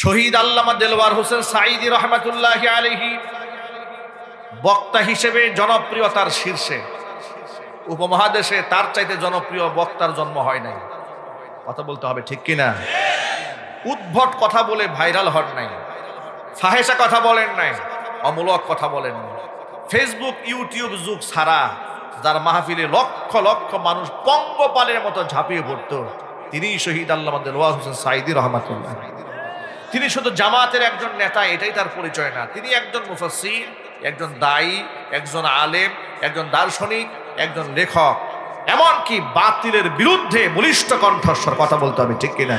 শহীদ আল্লামা দেলওয়ার হোসেন সাঈদী রহমাতুল্লাহি আলাইহি বক্তা হিসেবে জনপ্রিয়তার শীর্ষে, উপমহাদেশে তার চাইতে জনপ্রিয় বক্তার জন্ম হয় নাই। কথা বলতে হবে, ঠিক কিনা? উদ্ভট কথা বলে ভাইরাল হন নাই, ফাহেসা কথা বলেন নাই, অমূলক কথা বলেন নাই। ফেসবুক ইউটিউব যুগ ছাড়া যার মাহফিলে লক্ষ লক্ষ মানুষ পঙ্গপালের মতো ঝাঁপিয়ে পড়ত, তিনি শহীদ আল্লামা দেলওয়ার হোসেন সাঈদী রহমাতুল্লাহ। তিনি শুধু জামাতের একজন নেতা এটাই তার পরিচয় না, তিনি একজন মুফাসসির, একজন দায়ী, একজন আলেম, একজন দার্শনিক, একজন লেখক, এমনকি বাতিলের বিরুদ্ধে বলিষ্ঠ কণ্ঠস্বর। কথা বলতে হবে, ঠিক কিনা?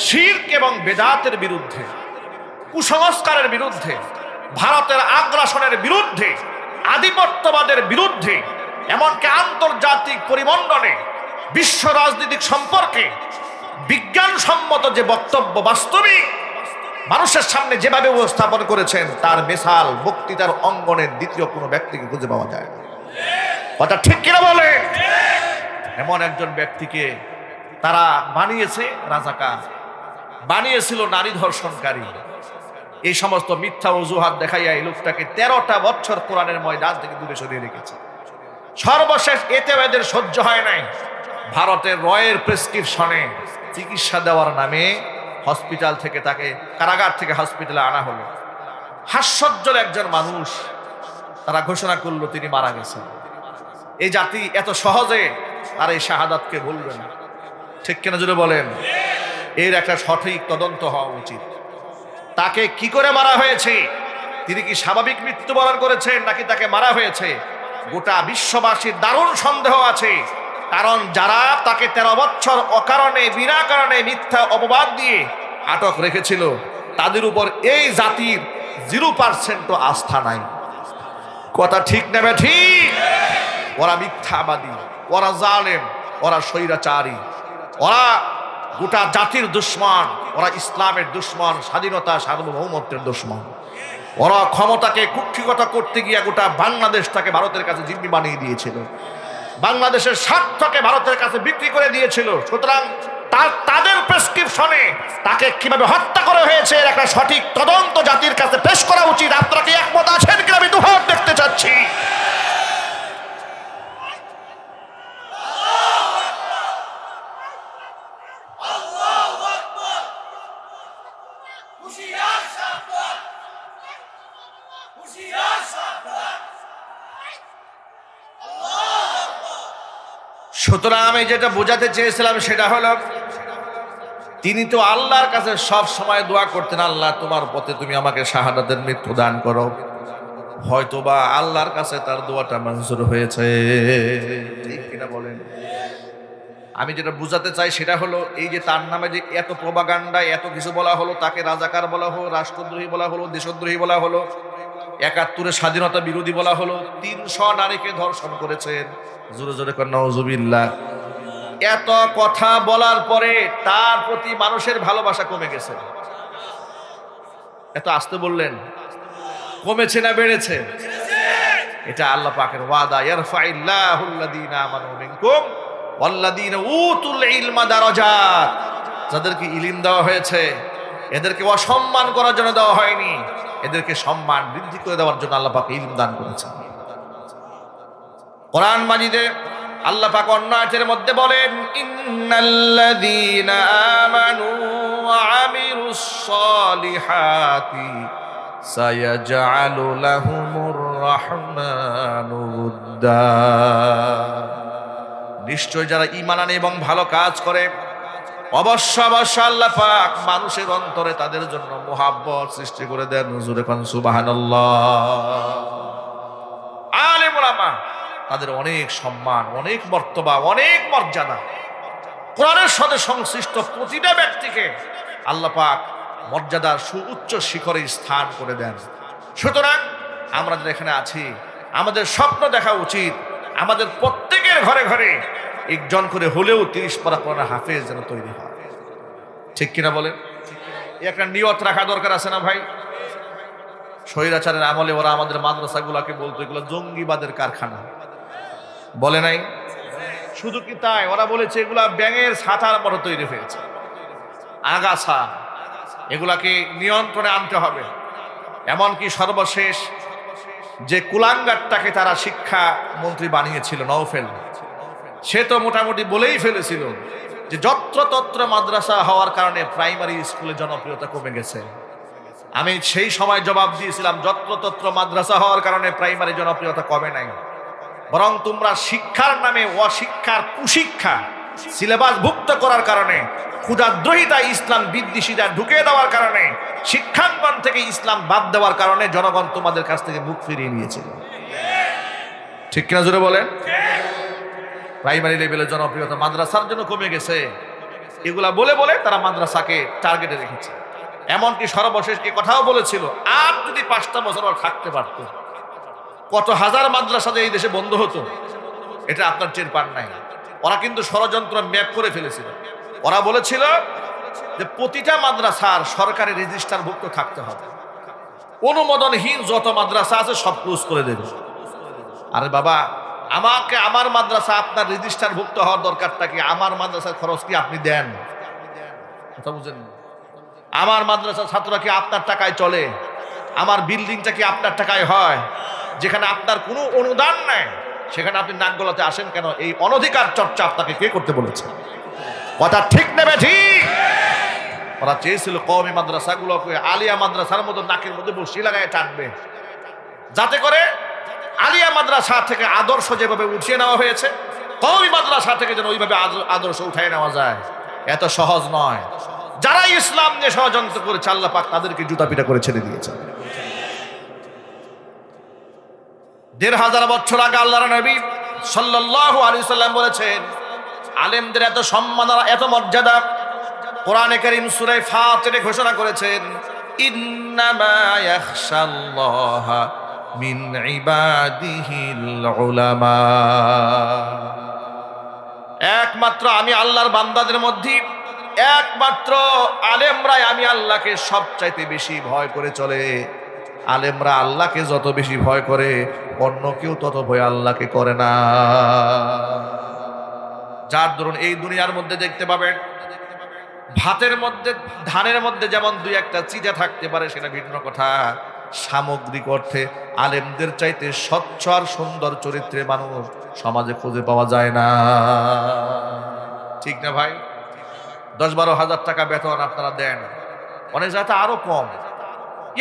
শিরক এবং বেদাতের বিরুদ্ধে, কুসংস্কারের বিরুদ্ধে, ভারতের আগ্রাসনের বিরুদ্ধে, আধিপত্যবাদের বিরুদ্ধে, এমনকি আন্তর্জাতিক পরিমণ্ডলে বিশ্ব রাজনৈতিক সম্পর্কে বিজ্ঞানসম্মত যে বক্তব্য বাস্তবিক মানুষের সামনে যেভাবে উপস্থাপন করেছেন, তার মিসাল বক্তৃতার অঙ্গনের দ্বিতীয় কোনো ব্যক্তিকে খুঁজে পাওয়া যায় না। কথা ঠিক কিনা বলে? এমন একজন ব্যক্তিকে তারা বানিয়েছে রাজাকার, বানিয়েছিল নারী ধর্ষণকারী। এই সমস্ত মিথ্যা অজুহাত দেখাইয়া এই লোকটাকে 13টা বছর কোরআনের ময়দান থেকে দূরে সরিয়ে রেখেছে। সর্বশেষ এতেও এদের সহ্য হয় নাই, ভারতের রয়ের প্রেসক্রিপশনে চিকিৎসা দেওয়ার নামে হসপিটাল থেকে তাকে, কারাগার থেকে হসপিটালে আনা হলো। হাস্যজ্জ্বল একজন মানুষ, তারা ঘোষণা করলো তিনি মারা গেছেন। এই জাতি এত সহজে তার এই শাহাদাতকে ভুলবে না, ঠিক কিনা জুড়ে বলেন? এর একটা সঠিক তদন্ত হওয়া উচিত। তাকে কি করে মারা হয়েছে? তিনি কি স্বাভাবিক মৃত্যুবরণ করেছেন নাকি তাকে মারা হয়েছে? গোটা বিশ্ববাসীর দারুণ সন্দেহ আছে। কারণ যারা তাকে 13 বছর অকারণে বিনা কারণে মিথ্যা অপবাদ দিয়ে আটক রেখেছিল, তাদের উপর এই জাতির 0% আস্থা নাই। কথা ঠিক নেবে? ঠিক। ওরা মিথ্যাবাদী, ওরা জালেম, ওরা স্বৈরাচারী, ওরা গোটা জাতির দুশ্মন, ওরা ইসলামের দুশ্মন, স্বাধীনতা সার্বভৌমত্বের দুশ্মন। ওরা ক্ষমতাকে কুক্ষিগত করতে গিয়ে গোটা বাংলাদেশটাকে ভারতের কাছে জিম্মি বানিয়ে দিয়েছিল, বাংলাদেশের স্বার্থকে ভারতের কাছে বিক্রি করে দিয়েছিল। সুতরাং তাদের প্রেসক্রিপশনে তাকে কিভাবে হত্যা করা হয়েছে এর একটা সঠিক তদন্ত জাতির কাছে পেশ করা উচিত। আপনারা কি একমত আছেন কিনা আমি দুহাত দেখতে চাচ্ছি। সুতরাং আমি যেটা বোঝাতে চেয়েছিলাম সেটা হলো, তিনি তো আল্লাহর কাছে সব সময় দোয়া করতেন, আল্লাহ তোমার পথে তুমি আমাকে শাহাদাতের মৃত্যু দান করো। হয়তোবা আল্লাহর কাছে তার দোয়াটা মঞ্জুর হয়েছে, ঠিক কিনা বলেন? আমি যেটা বোঝাতে চাই সেটা হলো, এই যে তার নামে যে এত প্রপাগান্ডা, এত কিছু বলা হলো, তাকে রাজাকার বলা হলো, রাষ্ট্রদ্রোহী বলা হলো, দেশদ্রোহী বলা হলো, 71 স্বাধীনতা বিরোধী বলা হলো, 300 নারীকে ধর্ষণ করেছেন। জোরে জোরে কর নাউজুবিল্লাহ। এত কথা বলার পরে তার প্রতি মানুষের ভালোবাসা কমে গেছে। এত আসতে বললেন, কমেছে না বেড়েছে? এটা আল্লাহ পাকের ওয়াদা, ইয়ারফাইল্লাহুল্লাযীনা আমানু মিনকুম ওয়াল্লাযীনা উতুল ইলমা দারাজাত। যাদেরকে ইলম দেওয়া হয়েছে এদেরকে অসম্মান করার জন্য দেওয়া হয়নি, এদেরকে সম্মান বৃদ্ধি করে দেওয়ার জন্য আল্লাহ পাক ইলম দান করেছেন। কোরআন মাজিদে আল্লাহ পাক অন্য আয়াতের মধ্যে বলেন, ইন্নাল্লাযীনা আমানু ওয়া আমিলুস সালিহাতি সায়াজআলু লাহুমুর রাহমানু উদ্দা। নিশ্চয় যারা ঈমান আনে এবং ভালো কাজ করে, অবশ্য অবশ্য আল্লাহ পাক মানুষের অন্তরে তাদের জন্য মুহাব্বত সৃষ্টি করে দেন। জোরে কোন সুবহানাল্লাহ। আলেম ওলামা তাদের অনেক সম্মান, অনেক মর্তবা, অনেক মর্যাদা। কোরআনের সাথে সংশ্লিষ্ট প্রতিটা ব্যক্তিকে আল্লাহ পাক মর্যাদার সুউচ্চ শিখরে স্থান করে দেন। সুতরাং আমরা যারা এখানে আছি, আমাদের স্বপ্ন দেখা উচিত আমাদের প্রত্যেকের ঘরে ঘরে একজন করে হলেও 30 পারা কোরআন হাফেজ যেন তৈরি হয়, ঠিক কিনা বলেন? একটা নিয়ত রাখা দরকার আছে না ভাই? স্বৈরাচারের আমলে ওরা আমাদের মাদ্রাসাগুলোকে বলতো এগুলো জঙ্গিবাদের কারখানা, বলে নাই? শুধু কি তাই, ওরা বলেছে এগুলা ব্যাঙের ছাতার মতো তৈরি হয়েছে, আগাছা। এগুলাকে নিয়ন্ত্রণে আনতে হবে। এমনকি সর্বশেষ যে কুলাঙ্গারটাকে তারা শিক্ষা মন্ত্রী বানিয়েছিল নওফেল, সে তো মোটামুটি বলেই ফেলেছিল যে যত্রতত্র মাদ্রাসা হওয়ার কারণে প্রাইমারি স্কুলে জনপ্রিয়তা কমে গেছে। আমি সেই সময় জবাব দিয়েছিলাম, যত্রতত্র মাদ্রাসা হওয়ার কারণে প্রাইমারি জনপ্রিয়তা কমে নাই, বরং তোমরা শিক্ষার নামে অশিক্ষার কুশিক্ষা সিলেবাস ভুক্ত করার কারণে, ক্ষুধাদ্রোহিতা ইসলাম বিদ্বেষীরা ঢুকে দেওয়ার কারণে, শিক্ষাঙ্গন থেকে ইসলাম বাদ দেওয়ার কারণে জনগণ তোমাদের কাছ থেকে মুখ ফিরিয়ে নিয়েছিল। ঠিক কিনা জোরে বলেন? প্রাইমারি লেভেলে জনপ্রিয়তা মাদ্রাসার জন্য কমে গেছে, এগুলা বলে বলে তারা মাদ্রাসাকে টার্গেটে রেখেছে। এমনকি সর্বশেষ কি কথাও বলেছিল, আর যদি 5টা বছর থাকতে পারতো কত হাজার মাদ্রাসা এই দেশে বন্ধ হতো, এটা আপনার টের পান নাই। ওরা কিন্তু ষড়যন্ত্র ম্যাপ করে ফেলেছিল। ওরা বলেছিল যে প্রতিটা মাদ্রাসার সরকারি রেজিস্টারভুক্ত থাকতে হবে, অনুমোদনহীন যত মাদ্রাসা আছে সব ক্লোজ করে দেবে। আরে বাবা, আমাকে আমার মাদ্রাসা আপনার রেজিস্টারভুক্ত হওয়ার দরকারটা কি? আমার মাদ্রাসার খরচ কি আপনি দেন? কথা বুঝেন? আমার মাদ্রাসার ছাত্ররা কি আপনার টাকায় চলে? আমার বিল্ডিংটা কি আপনার টাকায় হয়? যেখানে আপনার কোনো অনুদান নাই সেখানে আপনি নাক গলাতে আসেন কেন? এই অনধিকার চর্চা আপনাকে কে করতে বলেছে? কথা ঠিক নেবে ঠিক? ওরা চেয়েছিল কওমি মাদ্রাসাগুলোকে আলিয়া মাদ্রাসার মতো নাকের মধ্যে বসি লাগায় টানবে, যাতে করে আলিয়া মাদ্রাসা থেকে আদর্শ যেভাবে উঠিয়ে নেওয়া হয়েছে কওমি মাদ্রাসা থেকে যেন ওইভাবে আদর্শ উঠাই নেওয়া যায়। এত সহজ নয়। যারা ইসলাম নিয়ে ষড়যন্ত্র করেছে আল্লাহ পাক তাদেরকে জুতা পিটা করে ছেড়ে দিয়েছে। ১৫০০ বছর আগে আল্লাহর নবী সাল্লাল্লাহু আলাইহি সাল্লাম বলেছেন, আলেমদের এত সম্মান আর এত মর্যাদা। কোরআনে কারীম সূরা ফাতিরে ঘোষণা করেছেন, ইন্নামা ইয়াখশাল্লাহা মিন ইবাদিহিল উলামা। একমাত্র আমি আল্লাহর বান্দাদের মধ্যে একমাত্র আলেমরাই আমি আল্লাহকে সবচাইতে বেশি ভয় করে চলে। আলেমরা আল্লাহকে যত বেশি ভয় করে অন্য কেউ তত ভয় আল্লাহকে করে না। যার দরুন এই দুনিয়ার মধ্যে দেখতে পাবেন, ভাতের মধ্যে ধানের মধ্যে যেমন দুই একটা চিটা থাকতে পারে সেটা ভিন্ন কথা, সামগ্রিক অর্থে আলেমদের চাইতে স্বচ্ছ আর সুন্দর চরিত্রের মানুষ সমাজে খুঁজে পাওয়া যায় না। ঠিক না ভাই? ১০-১২ হাজার টাকা বেতন আপনারা দেন, অনেক জায়গাতে আরো কম।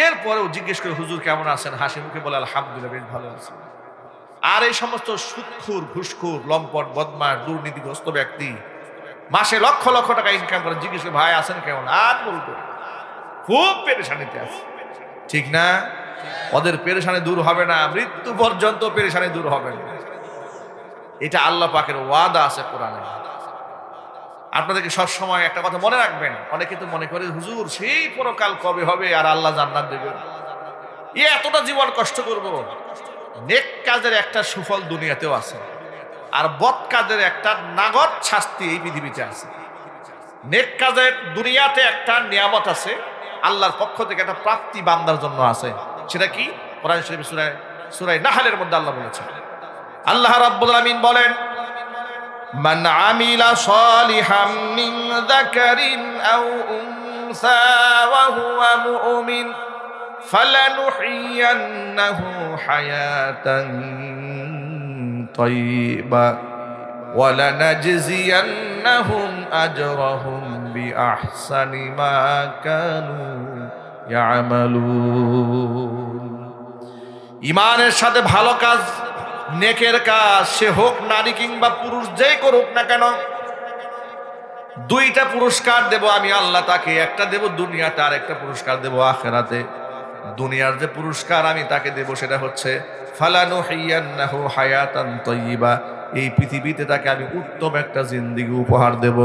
এরপরেও জিজ্ঞেস করে হুজুর কেমন আছেন, হাসি মুখে বলে আলহামদুলিল্লাহ বেশ ভালো আছি। আর এই সমস্ত সুদখোর, ঘুষখোর, লম্পট, বদমাশ, দুর্নীতিগ্রস্ত ব্যক্তি মাসে লক্ষ লক্ষ টাকা ইনকাম করে, জিজ্ঞেস করে ভাই আছেন কেমন, আর বলবো খুব পেরেশানিতে আছে। ঠিক না? ওদের পেরেশানি দূর হবে না, মৃত্যু পর্যন্ত পেরেশানি দূর হবে না। এটা আল্লাহ পাকের ওয়াদা আছে কোরআনে। আপনাদেরকে সবসময় একটা কথা মনে রাখবেন, অনেকে তো মনে করে হুজুর সেই পরকাল কবে হবে আর আল্লাহ জান্নাত দেবে, এতটা জীবন কষ্ট করব। নেক কাজের একটা সুফল দুনিয়াতেও আছে, আর বদ কাজের একটা নাগত শাস্তি এই পৃথিবীতে আছে। নেক কাজের দুনিয়াতে একটা নিয়ামত আছে, আল্লাহর পক্ষ থেকে একটা প্রাপ্তি বান্দার জন্য আছে। সেটা কি? কোরআন শরীফ সূরা নাহলের মধ্যে আল্লাহ বলেছেন। আল্লাহ রাব্বুল আলামিন বলেন, মান আমিলা সালিহাম মিন যাকারিন আও উনসা ওয়া হুয়া মুমিন ফালানুহিয়ান্নাহু হায়াতান তাইয়্যিবা ওয়া লানাজজিয়ান্নাহুম আজরাহুম বিআহসানি মা কানু ইয়ামালুন। ঈমানের সাথে ভালো কাজ, নেকের কাজ, সে হোক নারী কিংবা পুরুষ, যেই করুক না কেন, দুইটা পুরস্কার দেব আমি আল্লাহ তাকে। একটা দেব দুনিয়াতে, আর একটা পুরস্কার দেব আখিরাতে। দুনিয়ার যে পুরস্কার আমি তাকে দেব সেটা হচ্ছে ফালানুহিয়ান্নাহু হায়াতান তাইয়্যিবা, এই পৃথিবীতে তাকে আমি উত্তম একটা জিন্দেগি উপহার দেব।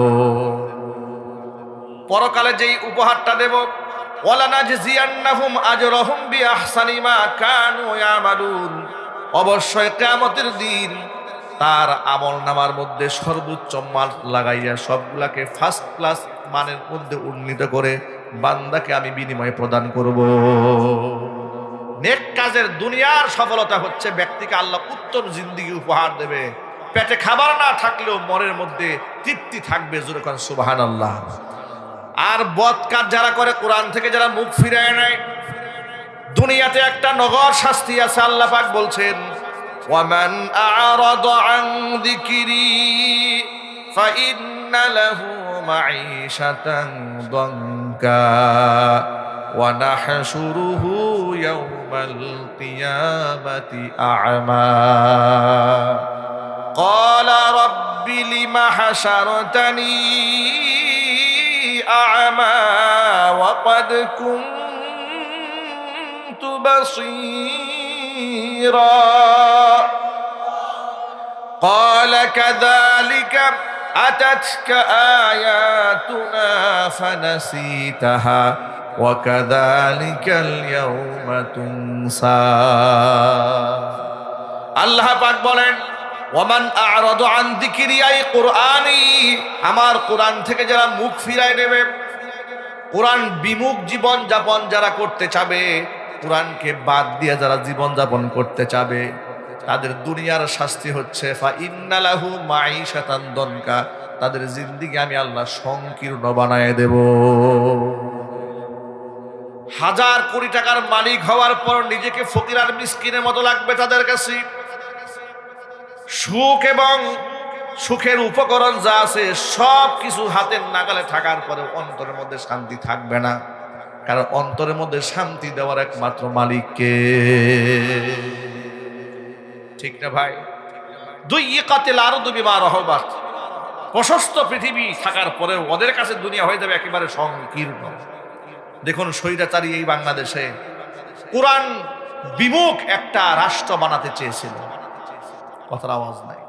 পরকালে যেই উপহারটা দেব, ওয়ালানাজজিয়ান্নাহুম আজরাহুম বিআহসানি মা কানু ইয়ামালুন, অবশ্যই কিয়ামতের দিন তার আমলনামার মধ্যে সর্বোচ্চ মান লাগাইয়া সবগুলাকে ফার্স্ট ক্লাস মানের মধ্যে উন্নীত করে বান্দাকে আমি বিনিময় প্রদান করব। নেক কাজের দুনিয়ার সফলতা হচ্ছে ব্যক্তিকে আল্লাহ উত্তম জিন্দেগি উপহার দেবে। পেটে খাবার না থাকলেও মনের মধ্যে তৃপ্তি থাকবে। জোরে কোন সুবহানাল্লাহ। আর বদ কাজ যারা করে, কোরআন থেকে যারা মুখ ফিরায় নেয়, দুনিয়াতে একটা নগর শাস্তি আছে। আল্লাহ পাক বলছেন, ওয়ামান আ'রাদা আন যিকরি ফাইন্না লাহু মাঈশাতান দানকা ওয়া নাহশুরুহু ইয়াওমাল কিয়ামাতি আ'মা ক্বালা রাব্বি লিমা হাশারতানি আ'মা ওয়া ক্বাদ কুনতু বাসীরা ক্বালা কাযালিকা أتتك آياتنا فنسيتها وكذلك اليوم تنسى আল্লাহ পাক বলেন, ওয়ামান আ'রাদা আন যিকরি আই কুরআনি, আমার কোরআন থেকে যারা মুখ ফিরায় নেবে, কোরআন বিমুখ জীবন যাপন যারা করতে চাবে, কোরআনকে বাদ দিয়ে যারা জীবন যাপন করতে চাবে, তাদের দুনিয়ার শাস্তি হচ্ছে ফাইন্না লাহু মাঈশাতান দানকা, তাদের জিন্দেগি আমি আল্লাহ সংকীর্ণ বানায় দেব। হাজার কোটি টাকার মালিক হওয়ার পর নিজেকে ফকির আর মিসকিনের মতো লাগবে তাদের কাছে। সুখ এবং সুখের উপকরণ যা আছে সব কিছু হাতের নাগালে থাকার পরে অন্তরের মধ্যে শান্তি থাকবে না, কারণ অন্তরের মধ্যে শান্তি দেওয়ার একমাত্র মালিককে। ঠিক না ভাই? দুইয়িকাতিল আরদু বিমা রাহাবাত, প্রশস্ত পৃথিবী থাকার পরেও ওদের কাছে দুনিয়া হয়ে যাবে একেবারে সংকীর্ণ। দেখুন স্বৈরাচারী এই বাংলাদেশে কোরআন বিমুখ একটা রাষ্ট্র বানাতে চেয়েছিল, কথার আওয়াজ নাই,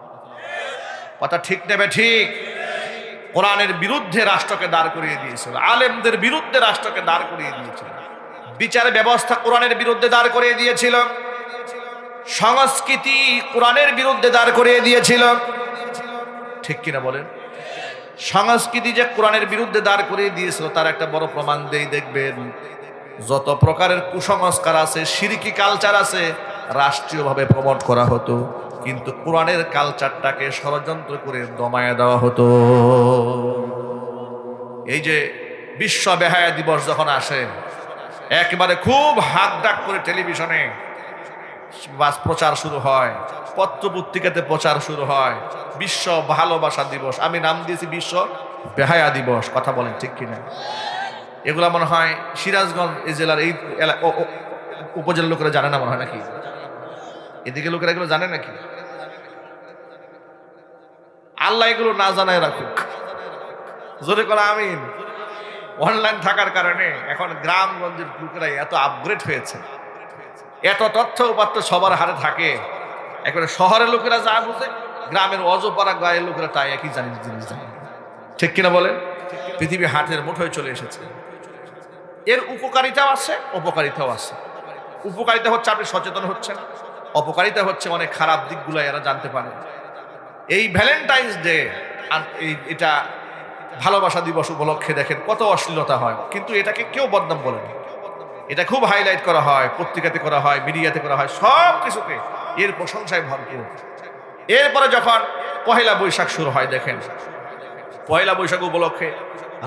কথা ঠিক নেবে ঠিক। কোরআনের বিরুদ্ধে রাষ্ট্রকে দাঁড় করিয়ে দিয়েছিল, আলেমদের বিরুদ্ধে রাষ্ট্রকে দাঁড় করিয়ে দিয়েছিল, বিচার ব্যবস্থা কোরআনের বিরুদ্ধে দাঁড় করিয়ে দিয়েছিল, সংস্কৃতি কোরআনের বিরুদ্ধে দাঁড় করিয়ে দিয়েছিল। ঠিক কিনা বলেন? সংস্কৃতি যে কোরআনের বিরুদ্ধে দাঁড় করিয়ে দিয়েছিল তার একটা বড় প্রমাণ দেই, দেখবেন যত প্রকারের কুসংস্কার আছে, শিরকি কালচার আছে, রাষ্ট্রীয়ভাবে প্রমোট করা হতো, কিন্তু কোরআনের কালচারটাকে ষড়যন্ত্র করে দমায়ে দেওয়া হতো। এই যে বিশ্ব বেহায়া দিবস যখন আসে, একেবারে খুব হাক ডাক করে টেলিভিশনে প্রচার শুরু হয়, পত্র পত্রিকাতে প্রচার শুরু হয়, বিশ্ব ভালোবাসা দিবস, আমি নাম দিয়েছি বিশ্ব বেহায়া দিবস। কথা বলেন ঠিক কিনা? এগুলা মনে হয় সিরাজগঞ্জ এই জেলার এই উপজেলার লোকেরা জানে না মনে হয়, নাকি এদিকে লোকেরা এগুলো জানে নাকি? আল্লাহ এগুলো না জানায় রাখুক, জোরে করে আমিন। অনলাইন থাকার কারণে এখন গ্রামগঞ্জের লোকেরাই এত আপগ্রেড হয়েছে, এত তথ্য উপাত্ত সবার হাতে থাকে, একেবারে শহরের লোকেরা যা বুঝে গ্রামের অজপাড়া গায়ের লোকেরা তাই একই জিনিস জানে। ঠিক কিনা বলেন? পৃথিবী হাতের মুঠোয় চলে এসেছে। এর উপকারিতাও আছে, অপকারিতাও আছে। উপকারিতা হচ্ছে আপনি সচেতন হচ্ছেন, অপকারিতা হচ্ছে অনেক খারাপ দিকগুলো এরা জানতে পারে। এই ভ্যালেন্টাইন্স ডে, এটা ভালোবাসা দিবস উপলক্ষে দেখেন কত অশ্লীলতা হয়, কিন্তু এটাকে কেউ বদনাম বলে না। এটা খুব হাইলাইট করা হয়, পত্রিকাতে করা হয়, মিডিয়াতে করা হয়, সব কিছুতে এর প্রশংসায় ভরপুর। এরপরে যখন পহেলা বৈশাখ শুরু হয়, দেখেন পহেলা বৈশাখ উপলক্ষে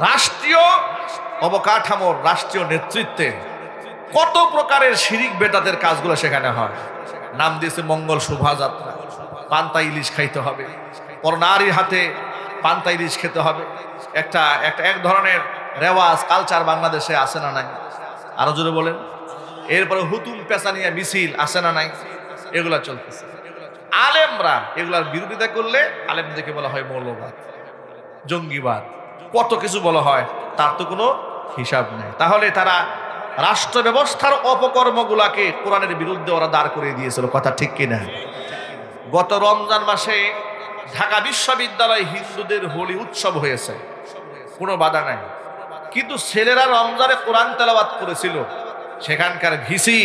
রাষ্ট্রীয় অবকাঠামোর রাষ্ট্রীয় নেতৃত্বে কত প্রকারের শিরিক বেদাতের কাজগুলো সেখানে হয়। নাম দিয়েছে মঙ্গল শোভাযাত্রা, পান্তা ইলিশ খাইতে হবে, পর নারীর হাতে পান্তা ইলিশ খেতে হবে, এক ধরনের রেওয়াজ কালচার বাংলাদেশে আছে না নাই? আরো জোরে বলেন। এরপরে হুতুম পেঁচানিয়া মিছিল আছে না নাই? এগুলা চলতেছে। আলেমরা এগুলার বিরোধিতা করলে আলেমদেরকে বলা হয় মৌলবাদ, জঙ্গিবাদ, কত কিছু বলা হয়, তার তো কোনো হিসাব নেই। তাহলে তারা রাষ্ট্র ব্যবস্থার অপকর্মগুলাকে কোরআনের বিরুদ্ধে ওরা দাঁড় করিয়ে দিয়েছিল, কথা ঠিক কিনা? গত রমজান মাসে ঢাকা বিশ্ববিদ্যালয় হিন্দুদের হোলি উৎসব হয়েছে, কোনো বাধা নাই, কিন্তু ছেলেরা রমজানে কোরআন তেলাওয়াত করেছিল, সেখানকার ভিসি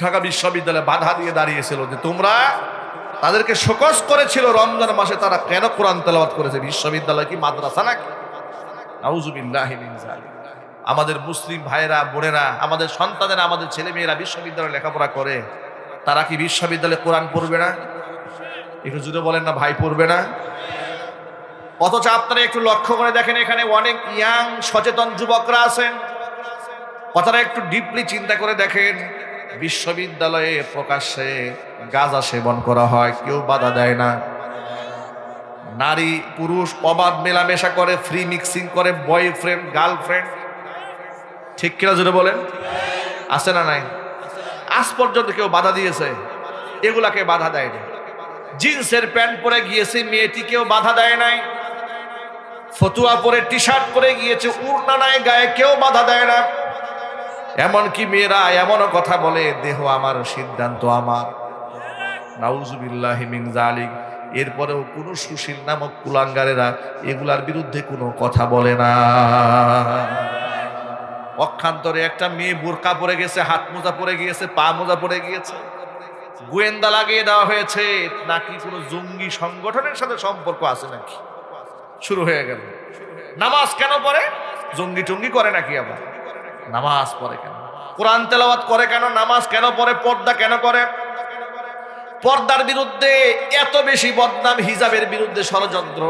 ঢাকা বিশ্ববিদ্যালয়ে বাধা দিয়ে দাঁড়িয়েছিল যে তোমরা, তাদেরকে শোকজ করেছিল রমজান মাসে তারা কেন কোরআন তেলাওয়াত করেছে, বিশ্ববিদ্যালয় কি মাদ্রাসা নাকি? নাউযুবিল্লাহি মিন যালিক। আমাদের মুসলিম ভাইয়েরা বোনেরা, আমাদের সন্তানেরা, আমাদের ছেলে মেয়েরা বিশ্ববিদ্যালয়ে লেখাপড়া করে, তারা কি বিশ্ববিদ্যালয়ে কোরআন পড়বে না? একটু জুড়ে বলেন না ভাই, পড়বে না? অথচ আপনারা একটু লক্ষ্য করে দেখেন, এখানে অনেক ইয়াং সচেতন যুবকরা আছেন। কথাটা একটু ডিপলি চিন্তা করে দেখেন, বিশ্ববিদ্যালয়ে প্রকাশ্যে গাঁজা সেবন করা হয়, কেউ বাধা দেয় না। নারী পুরুষ অবাধ মেলামেশা করে, ফ্রি মিক্সিং করে, বয়ফ্রেন্ড গার্লফ্রেন্ড, ঠিক কিনা জোরে বলেন, আছে না নাই? আজ পর্যন্ত কেউ বাধা দিয়েছে? এগুলাকে বাধা দেয়নি। জিন্সের প্যান্ট পরে গিয়েছে মেয়েটি, কেউ বাধা দেয় নাই। ফতুয়া পরে টি শার্ট পরে গিয়েছে, উড়না নাই গায়ে, কেউ বাধা দেয় না। এমনকি মেয়েরা এমনও কথা বলে, দেহ আমার, সিদ্ধান্ত আমার। নাউজুবিল্লাহি মিন যালিক। এরপরেও কোনো সুশীল নামক কুলাঙ্গারেরা এগুলার বিরুদ্ধে কোনো কথা বলে না। পক্ষান্তরে একটা মেয়ে বোরকা পরে গেছে, হাত মোজা পরে গিয়েছে, পা মোজা পরে গিয়েছে, গোয়েন্দা লাগিয়ে দেওয়া হয়েছে, নাকি কোনো জঙ্গি সংগঠনের সাথে সম্পর্ক আছে নাকি, শুরু হয়ে গেল। নামাজ কেন পড়ে? জঙ্গি টঙ্গি করে নাকি? আবার নামাজ পড়ে কেন? কোরআন তেলাওয়াত করে কেন? নামাজ কেন পড়ে? পর্দা কেন করে? পর্দার বিরুদ্ধে এত বেশি বদনাম, হিজাবের বিরুদ্ধে ষড়যন্ত্র।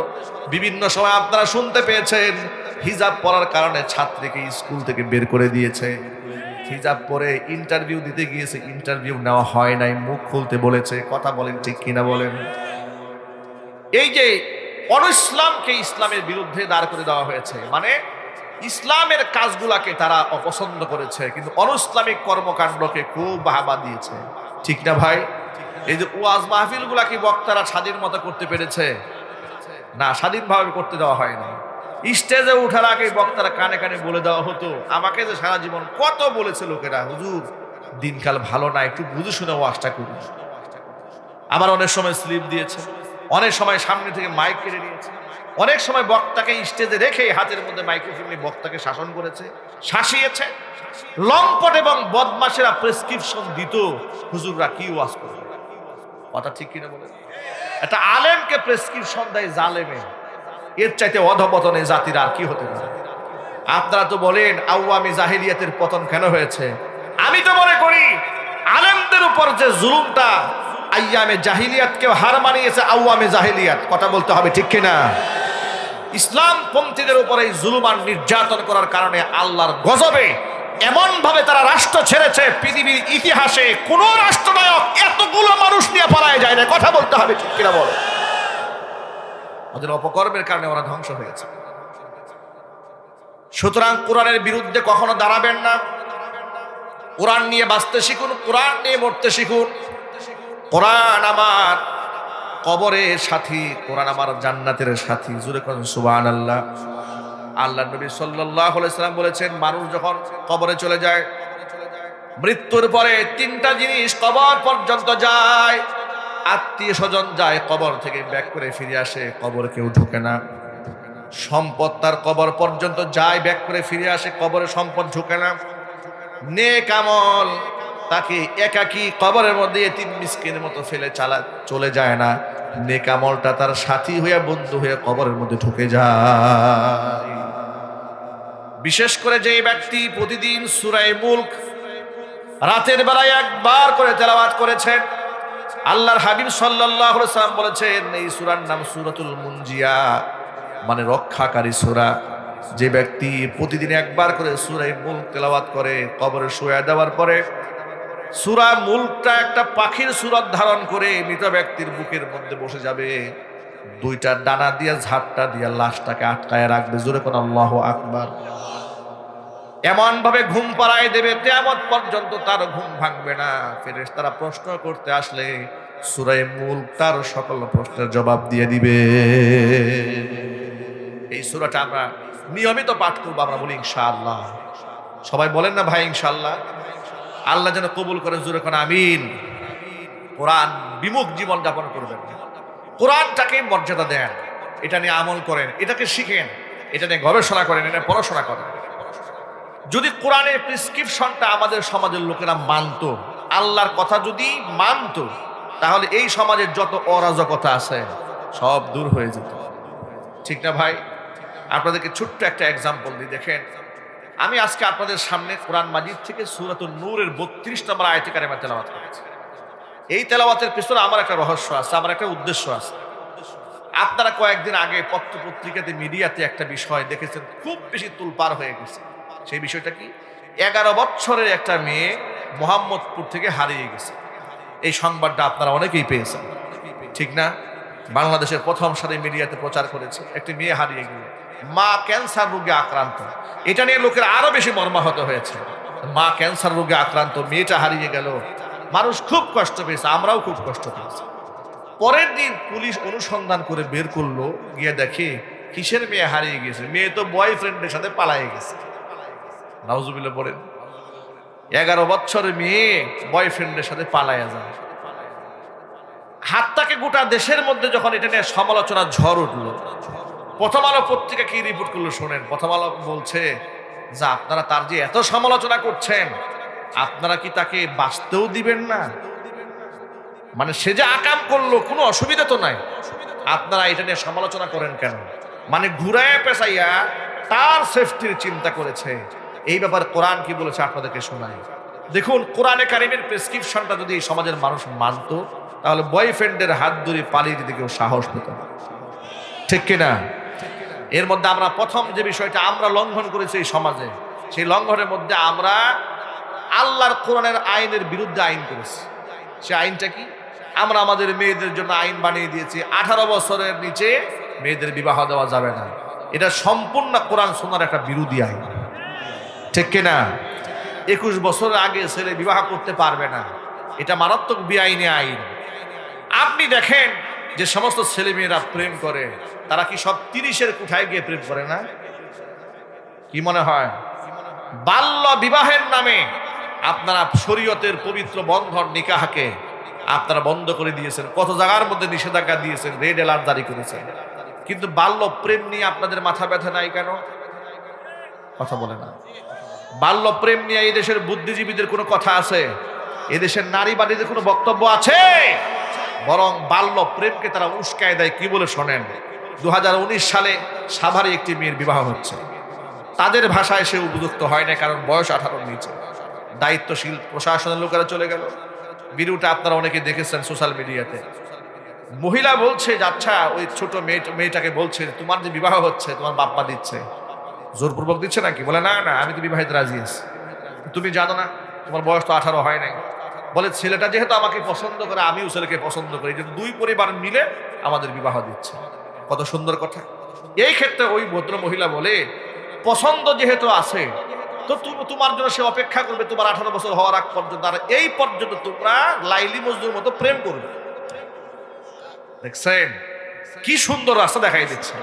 বিভিন্ন সময় আপনারা শুনতে পেয়েছেন, হিজাব পরার কারণে ছাত্রীকে স্কুল থেকে বের করে দিয়েছে। হিজাব পরে ইন্টারভিউ দিতে গিয়েছে, ইন্টারভিউ নেওয়া হয় নাই, মুখ খুলতে বলেছে। কথা বলেন ঠিক কিনা বলেন? এই যে অনইসলামকে ইসলামের বিরুদ্ধে দাঁড় করে দেওয়া হয়েছে, মানে ইসলামের কাজগুলাকে তারা অপছন্দ করেছে, কিন্তু অনইসলামিক কর্মকাণ্ডকে খুব বাহবা দিয়েছে, ঠিক না ভাই? এই যে ওয়াজ মাহফিল গুলা কি বক্তারা স্বাধীন মতো করতে পেরেছে? না, স্বাধীনভাবে করতে দেওয়া হয় না। স্টেজে উঠার আগে বক্তারা কানে কানে বলে দেওয়া হতো। আমাকে যে সারা জীবন কত বলেছে লোকেরা, হুজুর দিনকাল ভালো না, একটু বুঝে শুনে ওয়াজটা করি। আবার অনেক সময় স্লিপ দিয়েছে, অনেক সময় সামনে থেকে মাইক কেড়ে নিয়েছে, অনেক সময় বক্তাকে স্টেজে রেখে হাতের মধ্যে মাইক্রোফোন নিয়ে বক্তাকে শাসন করেছে, শাসিয়েছে। লম্পট এবং বদমাশেরা প্রেসক্রিপশন দিত, হুজুররা কি ওয়াজ করবে। কথা ঠিক কিনা বলে? একটা আলেমকে প্রেসক্রিপশন দেয় জালেমে, এর চাইতে অধপতনে জাতির আর কি হতে পারে? আপনারা তো বলেন আওয়ামী জাহিলিয়াতের পতন কেন হয়েছে? আমি তো মনে করি আলেমদের উপর যে জুলুমটা আইয়ামে জাহিলিয়াতকেও হার মানিয়েছে আওয়ামে জাহিলিয়াত। কথা বলতে হবে ঠিক কিনা? ইসলাম পন্থীদের উপর এই জুলুম আর নির্যাতন করার কারণে আল্লাহর গজবে এমন ভাবে তারা রাষ্ট্র ছেড়েছে, পৃথিবীর ইতিহাসে কোন রাষ্ট্রনায়ক এতগুলো মানুষ নিয়ে পালায় যায় না। কথা বলতে হবে ঠিক কিনা বলো? ওদের অপকর্মের কারণে ওরা ধ্বংস হয়েছে। সুতরাং কোরআনের বিরুদ্ধে কখনো দাঁড়াবেন না। কোরআন নিয়ে বাঁচতে শিখুন, কোরআন নিয়ে মরতে শিখুন। কোরআন আমার কবরের সাথী, কোরআন আমার জান্নাতের সাথী। জোরে কোরআন সুবহানাল্লাহ। আল্লাহ নবী সাল্লাল্লাহু আলাইহি সাল্লাম বলেছেন, মানুষ যখন কবরে চলে যায়, মৃত্যুর পরে তিনটা জিনিস কবর পর্যন্ত যায়। আত্মীয় স্বজন যায়, কবর থেকে ব্যাক করে ফিরে আসে, কবর কেউ ঢুকে না। সম্পদ তার কবর পর্যন্ত যায়, ব্যাক করে ফিরে আসে, কবরে সম্পদ ঢুকে না। নেক আমল তাকে একাকী কবরের মধ্যে এতিম মিসকিনের মতো ফেলে চলে যায় না। নেক আমলটা তার সাথী হয়ে, বন্ধু হয়ে কবরের মধ্যে ঢুকে যায়। বিশেষ করে যে ব্যক্তি প্রতিদিন সূরা মুলক রাতের বেলায় একবার করে তেলাওয়াত করেছেন, আল্লাহর হাবিব সাল্লাল্লাহু আলাইহি ওয়াসাল্লাম বলেছেন এই সূরার নাম সূরাতুল মুনজিয়া, মানে রক্ষাকারী সূরা। যে ব্যক্তি প্রতিদিন একবার করে সূরা মুলক তেলাওয়াত করে, কবরে শুয়ে দেওয়ার পরে সূরা মুলকটা একটা পাখির সূরত ধারণ করে মৃত ব্যক্তির বুকের মধ্যে বসে যাবে, দুইটা ডানা দিয়ে ঝাপটা দিয়ে লাশটাকে আটকায় রাখবে। জোরে কোন আল্লাহু আকবার। এমন ভাবে ঘুম পাড়ায় দেবে, কিয়ামত পর্যন্ত তার ঘুম ভাঙবে না। ফেরেশতারা প্রশ্ন করতে আসলে সূরা মুলক তার সকল প্রশ্নের জবাব দিয়ে দিবে। এই সূরাটা আমরা নিয়মিত পাঠ করবো, আমরা বলি ইনশাআল্লাহ। সবাই বলেন না ভাই ইনশাআল্লাহ? আল্লাহ যেন কবুল করেন, জোরে কোন আমিন। কোরআন বিমুখ জীবন যাপন করবেন, কোরআনটাকে মর্যাদা দেন, এটা নিয়ে আমল করেন, এটাকে শিখেন, এটা নিয়ে গবেষণা করেন, এটা পড়াশোনা করেন। যদি কোরআনের প্রেসক্রিপশনটা আমাদের সমাজের লোকেরা মানত, আল্লাহর কথা যদি মানত, তাহলে এই সমাজের যত অরাজকতা আছে সব দূর হয়ে যেত, ঠিক না ভাই? আপনাদেরকে ছোট্ট একটা এক্সাম্পল দিই, দেখেন। আমি আজকে আপনাদের সামনে কোরআন মাজিদ থেকে সূরাতুন নূরের 32 নম্বর আয়াতে কারিমা তেলাওয়াত করেছি। এই তেলাওয়াতের পিছনে আমার একটা রহস্য আছে, আমার একটা উদ্দেশ্য আছে। আপনারা কয়েকদিন আগে পত্রপত্রিকাতে মিডিয়াতে একটা বিষয় দেখেছেন, খুব বেশি তুলপার হয়ে গেছে। সেই বিষয়টা কি? 11 বছরের একটা মেয়ে মোহাম্মদপুর থেকে হারিয়ে গেছে। এই সংবাদটা আপনারা অনেকেই পেয়েছেন, ঠিক না? বাংলাদেশের প্রথম সারি মিডিয়াতে প্রচার করেছে, একটি মেয়ে হারিয়ে গেল, মা ক্যান্সার রোগে আক্রান্ত। এটা নিয়ে লোকের আরো বেশি মর্মাহত হয়েছে। মা ক্যান্সার রোগে আক্রান্ত, মেয়েটা হারিয়ে গেল, মানুষ খুব কষ্ট পেয়েছে, আমরাও খুব কষ্ট পেয়েছি। পরের দিন পুলিশ অনুসন্ধান করে বের করলো, গিয়ে দেখে কিসের মেয়ে হারিয়ে গেছে, মেয়ে তো বয়ফ্রেন্ডের সাথে পালায়ে গেছে। নাউজুবিল্লাহ পড়েন। 11 বছরের মেয়ে বয়ফ্রেন্ডের সাথে পালায়া যায়। হাতটাকে গোটা দেশের মধ্যে যখন এটা নিয়ে সমালোচনার ঝড় উঠলো, প্রথম আলো পত্রিকা কি রিপোর্ট করলো শোনেন। প্রথম আলো বলছে যে আপনারা তার যে এত সমালোচনা করছেন, আপনারা কি তাকে বাঁচতেও দিবেন না? মানে সে যে আকাম করলো, কোনো অসুবিধা তো নাই, আপনারা এটা নিয়ে সমালোচনা করেন কেন? মানে ঘুরায় পেঁচাইয়া তার সেফটির চিন্তা করেছে। এই ব্যাপারে কোরআন কি বলেছে আপনাদেরকে শোনায়। দেখুন, কোরআনে কারিমের প্রেসক্রিপশনটা যদি এই সমাজের মানুষ মানত, তাহলে বয়ফ্রেন্ডের হাত ধরে পালিয়ে দিতে কেউ সাহস পেত না, ঠিক কিনা? এর মধ্যে আমরা প্রথম যে বিষয়টা আমরা লঙ্ঘন করেছি এই সমাজে, সেই লঙ্ঘনের মধ্যে আমরা আল্লাহর কোরআনের আইনের বিরুদ্ধে আইন করেছি। সে আইনটা কি? আমরা আমাদের মেয়েদের জন্য আইন বানিয়ে দিয়েছি 18 বছরের নিচে মেয়েদের বিবাহ দেওয়া যাবে না। এটা সম্পূর্ণ কোরআন সুন্নাহর একটা বিরোধী আইন, ঠিক কিনা? 21 বছরের আগে ছেলে বিবাহ করতে পারবে না, এটা মারাত্মক বেআইনি আইন। আপনি দেখেন যে সমস্ত ছেলেমেয়েরা প্রেম করে, তারা কি সব 30-এর কোঠায় গিয়ে প্রেম করে না? কি মনে হয়? বাল্য বিবাহের নামে আপনারা শরীয়তের পবিত্র বন্ধন নিকাহকে আপনারা বন্ধ করে দিয়েছেন, কত জায়গার মধ্যে নিষেধাজ্ঞা দিয়েছেন, রেড অ্যালার্ট জারি করেছেন, কিন্তু বাল্য প্রেম নিয়ে আপনাদের মাথা ব্যথা নাই কেন? কথা বলে না। বাল্য প্রেম নিয়ে এই দেশের বুদ্ধিজীবীদের কোনো কথা আছে? এদেশের নারীবাদীদের কোনো বক্তব্য আছে? বরং বাল্য প্রেমকে তারা উস্কায় দেয়। কি বলে শোনেন, 2019 সালে সাভারে একটি মেয়ের বিবাহ হচ্ছে, তাদের ভাষায় সে উপযুক্ত হয় না, কারণ বয়স 18-র নিচে। দায়িত্বশীল প্রশাসনের লোকেরা চলে গেল। ভিডিওটা আপনারা অনেকে দেখেছেন সোশ্যাল মিডিয়াতে। মহিলা বলছে যে আচ্ছা, ওই ছোট মেয়েটাকে বলছে, তোমার যে বিবাহ হচ্ছে তোমার বাপ্পা দিচ্ছে, জোরপূর্বক দিচ্ছে নাকি? বলে না না, আমি তো বিবাহিত রাজি আছি। তুমি জানো না তোমার বয়স তো 18 হয় নাই। বলে ছেলেটা যেহেতু আমাকে পছন্দ করে, আমিও ছেলেকে পছন্দ করি, যে দুই পরিবার মিলে আমাদের বিবাহ দিচ্ছে। কত সুন্দর কথা। এই ক্ষেত্রে ওই ভদ্র মহিলা বলে, পছন্দ যেহেতু আছে তো তোমার জন্য সে অপেক্ষা করবে তোমার 18 বছর হওয়ার আগ পর্যন্ত, আর এই পর্যন্ত তোমরা লাইলি মজনুর মতো প্রেম করবে। দেখছেন কি সুন্দর রাস্তা দেখাই দিচ্ছে।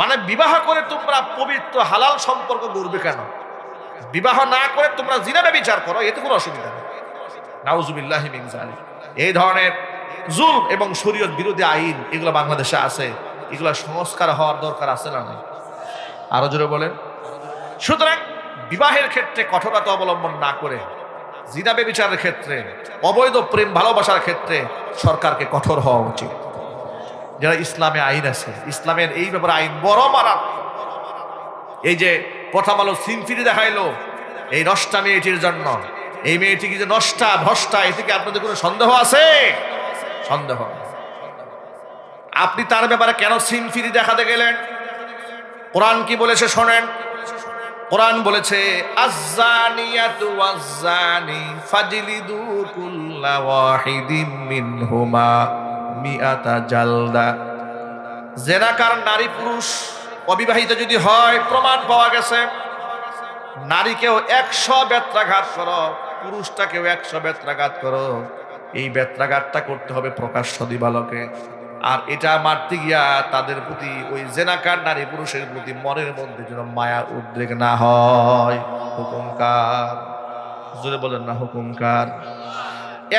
মানে বিবাহ করে তোমরা পবিত্র হালাল সম্পর্ক গড়বে কেন? বিবাহ না করে তোমরা জিনা ব্যভিচার করো, এতে কোনো অসুবিধা নেই। নাউজুবিল্লাহি মিন যালিক। এই ধরনের জুলম এবং শরীয়ত বিরোধী আইন এগুলো বাংলাদেশে আছে, এগুলো সংস্কার হওয়ার দরকার আছে না নাই? আরো জোরে বলেন। সুতরাং বিবাহের ক্ষেত্রে কঠোরতা অবলম্বন না করে জিনা ব্যভিচারের ক্ষেত্রে, অবৈধ প্রেম ভালোবাসার ক্ষেত্রে সরকারকে কঠোর হওয়া উচিত। যারা ইসলামে আইন আছে, ইসলামের এই ব্যাপারে আইন বড় মারাত্মক। এই যে প্রথম আলো সিনফিরি দেখাইলো এই নষ্টা মেয়েটির জন্য, এই মেয়েটি কি যে নষ্টা ভ্রষ্টা, এ থেকে আপনাদের কোনো সন্দেহ আছে? সন্দেহ। আপনি তার ব্যাপারে কেন সিনফিরি দেখাতে গেলেন? কোরআন কি বলেছে শোনেন। কোরআন বলেছে, আয-যানিয়াতু ওয়াজ-যানি ফাজলিদু কুল্লা ওয়াহিদিম মিনহুমা মিআতা জালদা। জেনাকার নারী পুরুষ অবিবাহিত যদি হয়, প্রমাণ পাওয়া গেছে, নারীকেও 100 বেত্রাঘাত করো, পুরুষটাকেও 100 বেত্রাঘাত করো। এই বেত্রাঘাতটা করতে হবে প্রকাশ্য দিবালোকে। আর এটা মারতে গিয়া তাদের প্রতি, ওই জেনাকার নারী পুরুষের প্রতি মনের মধ্যে যেন মায়া উদ্রেক না হয়। হুকুমকার, জোরে বলেন না হুকুমকার।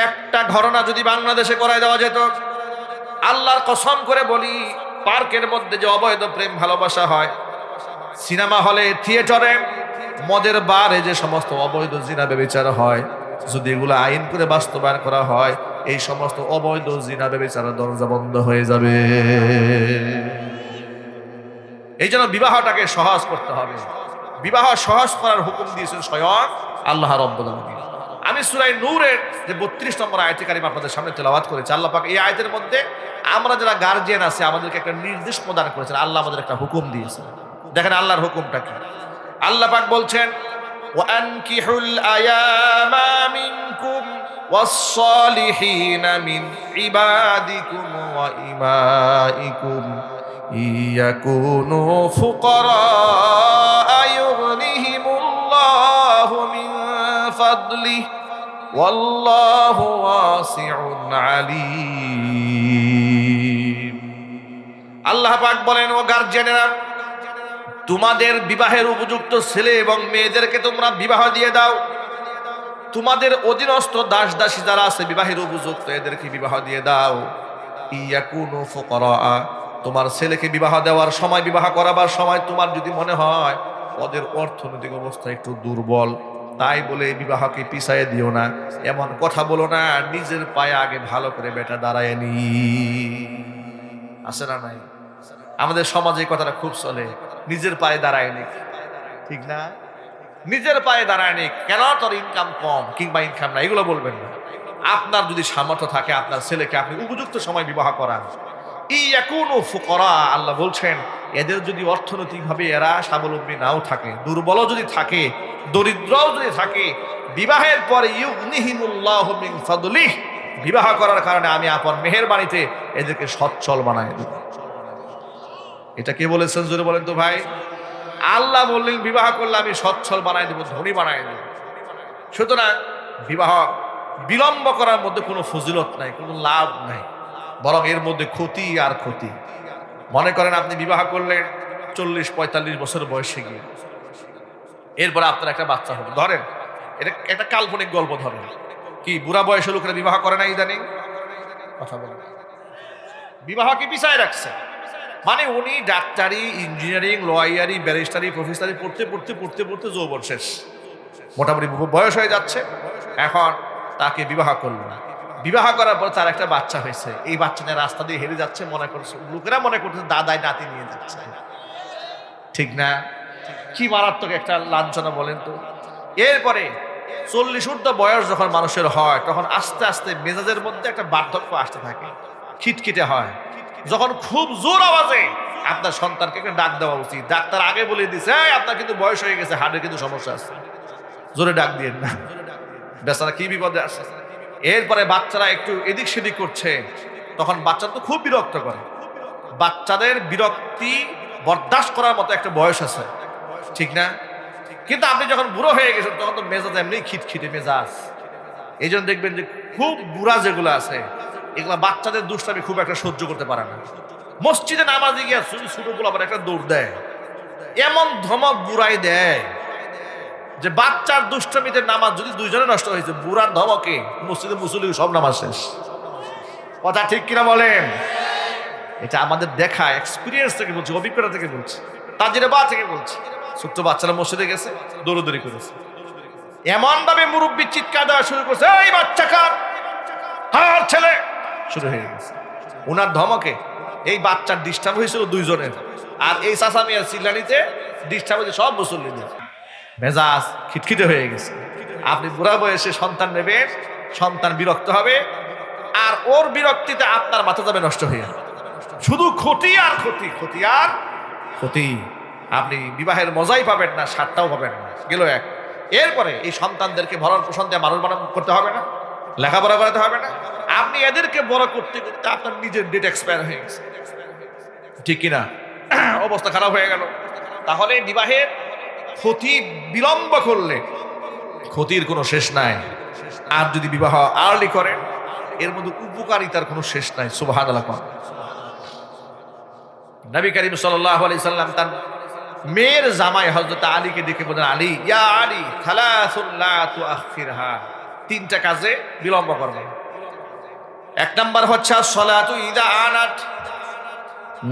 একটা ঘটনা যদি বাংলাদেশে করায় দেওয়া যেত, আল্লাহর কসম করে বলি, পার্কের মধ্যে যে অবৈধ প্রেম ভালোবাসা হয়, সিনেমা হলে, থিয়েটারে, মদের বারে যে সমস্ত অবৈধ জিনা ব্যভিচার হয়, যদি এগুলো আইন করে বাস্তবায়ন করা হয়, এই সমস্ত অবৈধ জিনা ব্যভিচারের দরজা বন্ধ হয়ে যাবে। এই জন্য বিবাহটাকে সহজ করতে হবে। বিবাহ সহজ করার হুকুম দিয়েছেন স্বয়ং আল্লাহ রাব্বুল আলামিন। আমি সূরা নূরের যে 32 নম্বর আয়াতে কারিমা আপনাদের সামনে তেলাওয়াত করেছি, আল্লাহ পাক এই আয়াতের মধ্যে আমরা যারা গার্জিয়ান আছে আমাদেরকে একটা নির্দেশ প্রদান করেছেন, আল্লাহ আমাদের একটা হুকুম দিয়েছেন। দেখেন আল্লাহর হুকুমটা কি। আল্লাহ পাক বলছেন ওয়ানকিহুল আয়ামা মিনকুম ওয়াস-সালিহিনা মিন ইবাদিকুম ওয়া ইমাইকুম ইয়াকুনু ফুকারা ইউগনিহিমুল্লাহু মিন ফাদলিহি ওয়াল্লাহু ওয়াসিউন আলীম। আল্লাহ পাক বলেন, ও গার্জিয়ানেরা, তোমাদের বিবাহের উপযুক্ত ছেলে এবং মেয়েদেরকে তোমরা বিবাহ দিয়ে দাও। তোমাদের অধীনস্থ দাস দাসী যারা আছে বিবাহের উপযুক্ত, এদেরকে বিবাহ দিয়ে দাও। ইয়াকুনু ফুকারা, তোমার ছেলেকে বিবাহ দেওয়ার সময়, বিবাহ করাবার সময় তোমার যদি মনে হয় ওদের অর্থনৈতিক অবস্থা একটু দুর্বল, তাই বলে বিবাহকে পিছায় দিও না, এমন কথা বলো না। নিজের পায়ে আগে ভালো করে বেটা দাঁড়ায় নি। আছে না নাই? আমাদের সমাজে এই কথাটা খুব চলে, নিজের পায়ে দাঁড়ায় নি। ঠিক না? নিজের পায়ে দাঁড়ায় নি, কেন তোর ইনকাম কম কিংবা ইনকাম না, এগুলো বলবেন না। আপনার যদি সামর্থ্য থাকে আপনার ছেলেকে আপনি উপযুক্ত সময় বিবাহ করান। ইয়াকুনু ফুকারা, আল্লাহ বলছেন এদের যদি অর্থনৈতিকভাবে এরা স্বাবলম্বী নাও থাকে, দুর্বল যদি থাকে, দরিদ্রও যদি থাকে, বিবাহের পরে ইউগনিহিমুল্লাহু মিন ফাদলিহি, বিবাহ করার কারণে আমি আপন মেহেরবানিতে এদেরকে সচ্ছল বানায় দেব। এটা কে বলেছেন জোরে বলেন তো ভাই? আল্লাহ বললেন বিবাহ করলে আমি সচ্ছল বানায় দেব, ধনী বানায় দেব। সুতরাং বিবাহ বিলম্ব করার মধ্যে কোনো ফজিলত নাই, কোনো লাভ নাই, বরং এর মধ্যে ক্ষতি আর ক্ষতি। মনে করেন আপনি বিবাহ করলেন 40-45 বছর বয়সে গিয়ে, এরপর আপনার একটা বাচ্চা হলো, ধরেন এটা একটা কাল্পনিক গল্প, ধরেন কি বুড়া বয়সের লোকেরা বিবাহ করে না ইদানিং? কথা বলেন, বিবাহ কি পিছায় রাখছে? মানে উনি ডাক্তারি, ইঞ্জিনিয়ারিং, লয়ারি, ব্যারিস্টারি, প্রফেসরি পড়তে পড়তে পড়তে পড়তে যৌবন শেষ, মোটামুটি বয়স হয়ে যাচ্ছে, এখন তাকে বিবাহ করলো না। বিবাহ করার পর তার একটা বাচ্চা হয়েছে, এই বাচ্চা নিয়ে রাস্তা দিয়ে হেরে যাচ্ছে, মনে করছে লোকেরা মনে করছে দাদাই নাতি নিয়ে যাচ্ছে। ঠিক না? কি মারাত্মক একটা লাঞ্ছনা বলেন তো। এরপরে 40 ঊর্ধ্ব বয়স যখন মানুষের হয়, তখন আস্তে আস্তে মেজাজের মধ্যে একটা বার্ধক্য আসতে থাকে, খিটখিটে হয়। যখন খুব জোর আওয়াজে আপনার সন্তানকে একটা ডাক দেওয়া উচিত, ডাক্তার আগে বলে দিছে আপনার কিন্তু বয়স হয়ে গেছে, হার্টের কিন্তু সমস্যা আছে, জোরে ডাক দিয়ে না, বেচারা কি বিপদে আসে। এরপরে বাচ্চারা একটু এদিক সেদিক করছে, তখন বাচ্চা তো খুব বিরক্ত করে। বাচ্চাদের বিরক্তি বরদাস্ত করার মতো একটা বয়স আছে, ঠিক না? কিন্তু আপনি যখন বুড়ো হয়ে গেছেন তখন তো মেজাজ এমনি খিটখিটে মেজাজ। এই জন্য দেখবেন যে খুব বুড়া যেগুলো আছে এগুলা বাচ্চাদের দুষ্টামি খুব একটা সহ্য করতে পারে না। মসজিদে নামাজে গিয়ে ছোট গুলো আবার একটা দৌড় দেয়, এমন ধমক বুড়াই দেয় যে বাচ্চার দুষ্টমিতে নামাজ যদি দুইজনে নষ্ট হয়েছে, বুড়ার ধমকে মসজিদে মুসল্লি সব নামাজ শেষ। কথা ঠিক কিনা বলেন? এটা আমাদের দেখা এক্সপিরিয়েন্স থেকে বলছি, অভিজ্ঞতা থেকে বলছি, তাজিরাবা থেকে বলছি। ছোট্ট বাচ্চারা মসজিদে গেছে, দৌড়দৌড়ি করেছে, এমন ভাবে মুরব্বী চিৎকার দেওয়া শুরু করছে, এই বাচ্চা কার, কার ছেলে, শুরু হয়ে গেছে। ওনার ধমকে এই বাচ্চার ডিস্টার্ব হয়েছিল দুইজনের, আর এই চাচামিয়ার চিল্লানিতে ডিস্টার্ব হয়েছে সব মুসল্লিদের। মেজাজ খিটখিটে হয়ে গেছে। আপনি বুড়া বয়সে সন্তান নেবেন, সন্তান বিরক্ত হবে, আর ওর বিরক্তিতে আপনার মাথা যাবে নষ্ট হয়ে, শুধু ক্ষতি আর ক্ষতি, ক্ষতি আর ক্ষতি। আপনি বিবাহের মজাই পাবেন না, স্বাদটাও পাবেন না, গেল এক। এরপরে এই সন্তানদেরকে ভরণ পোষণ দিয়ে মানুষ বানানো করতে হবে না, লেখাপড়া করাতে হবে না। আপনি এদেরকে বড় করতে করতে আপনার নিজের ডেট এক্সপায়ার হয়ে গেছে, ঠিক কিনা? অবস্থা খারাপ হয়ে গেল। তাহলে বিবাহের ক্ষতি বিলম্ব করলে ক্ষতির কোনো শেষ নাই, আর যদি বিবাহ আর্লি করেন এর মধ্যে উপকারিতার কোনো শেষ নাই। সুবহানাল্লাহ। নবী করিম সাল্লাল্লাহু আলাইহি সাল্লাম তার মেয়ের জামাই হযরত আলীকে ডেকে বলেন, আলী, ইয়া আলী, সালাসুন লা তুআখিরহা, তিনটা কাজে বিলম্ব করবে। এক নাম্বার হচ্ছে সালাতু ইযা আনাত,